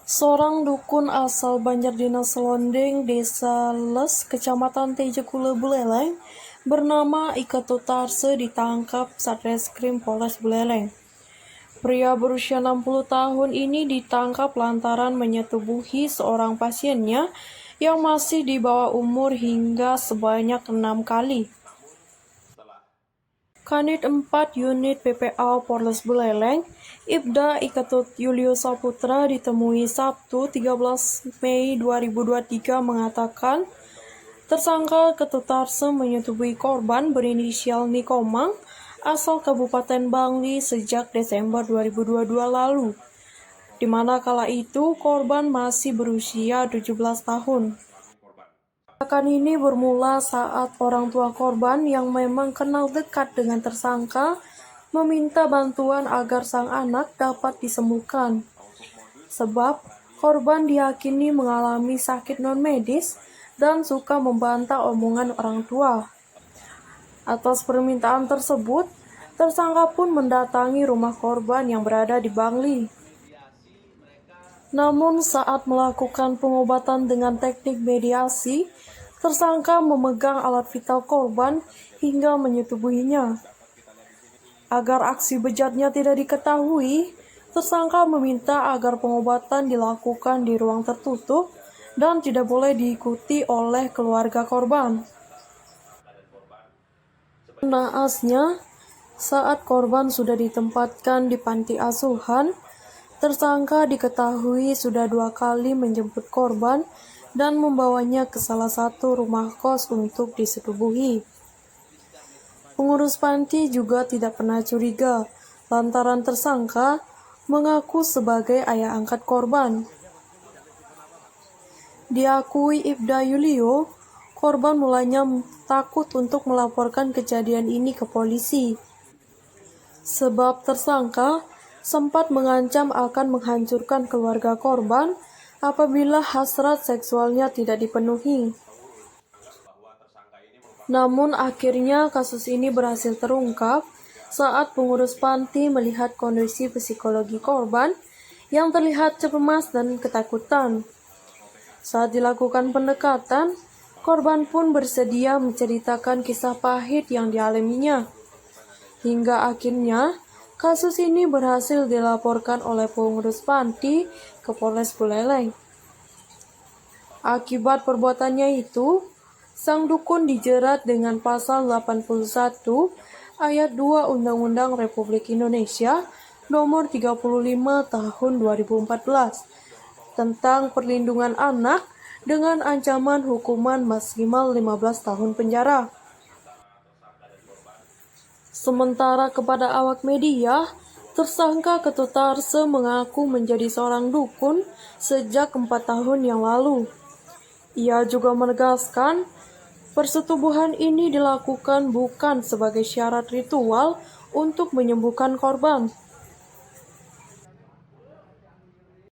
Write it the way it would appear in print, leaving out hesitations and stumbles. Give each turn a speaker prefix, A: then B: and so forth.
A: Seorang dukun asal Banjardinas Selonding, Desa Les, Kecamatan Tejekule Buleleng, bernama Ika Tutarse ditangkap Satreskrim Polres Buleleng. Pria berusia 60 tahun ini ditangkap lantaran menyetubuhi seorang pasiennya yang masih di bawah umur hingga sebanyak 6 kali. Kanit 4 Unit PPA Polres Buleleng, Ibda Iketut Yulius Saputra ditemui Sabtu 13 Mei 2023 mengatakan tersangka Ketutarse menyetubuhi korban berinisial Nikomang asal Kabupaten Bangli sejak Desember 2022 lalu, di mana kala itu korban masih berusia 17 tahun. Tindakan ini bermula saat orang tua korban yang memang kenal dekat dengan tersangka meminta bantuan agar sang anak dapat disembuhkan. Sebab korban diyakini mengalami sakit non-medis dan suka membantah omongan orang tua. Atas permintaan tersebut, tersangka pun mendatangi rumah korban yang berada di Bangli. Namun saat melakukan pengobatan dengan teknik mediasi, tersangka memegang alat vital korban hingga menyetubuhinya. Agar aksi bejatnya tidak diketahui, tersangka meminta agar pengobatan dilakukan di ruang tertutup dan tidak boleh diikuti oleh keluarga korban. Naasnya, saat korban sudah ditempatkan di panti asuhan, tersangka diketahui sudah 2 kali menjemput korban dan membawanya ke salah satu rumah kos untuk disetubuhi. Pengurus panti juga tidak pernah curiga lantaran tersangka mengaku sebagai ayah angkat korban. Diakui Ibda Yulio, korban mulanya takut untuk melaporkan kejadian ini ke polisi. Sebab tersangka sempat mengancam akan menghancurkan keluarga korban apabila hasrat seksualnya tidak dipenuhi. Namun akhirnya kasus ini berhasil terungkap saat pengurus panti melihat kondisi psikologi korban yang terlihat cemas dan ketakutan. Saat dilakukan pendekatan, korban pun bersedia menceritakan kisah pahit yang dialaminya. Hingga akhirnya kasus ini berhasil dilaporkan oleh pengurus panti ke Polres Buleleng. Akibat perbuatannya itu, sang dukun dijerat dengan pasal 81 ayat 2 Undang-Undang Republik Indonesia nomor 35 tahun 2014 tentang perlindungan anak dengan ancaman hukuman maksimal 15 tahun penjara. Sementara kepada awak media, tersangka Ketutarse mengaku menjadi seorang dukun sejak 4 tahun yang lalu. Ia juga menegaskan, persetubuhan ini dilakukan bukan sebagai syarat ritual untuk menyembuhkan korban,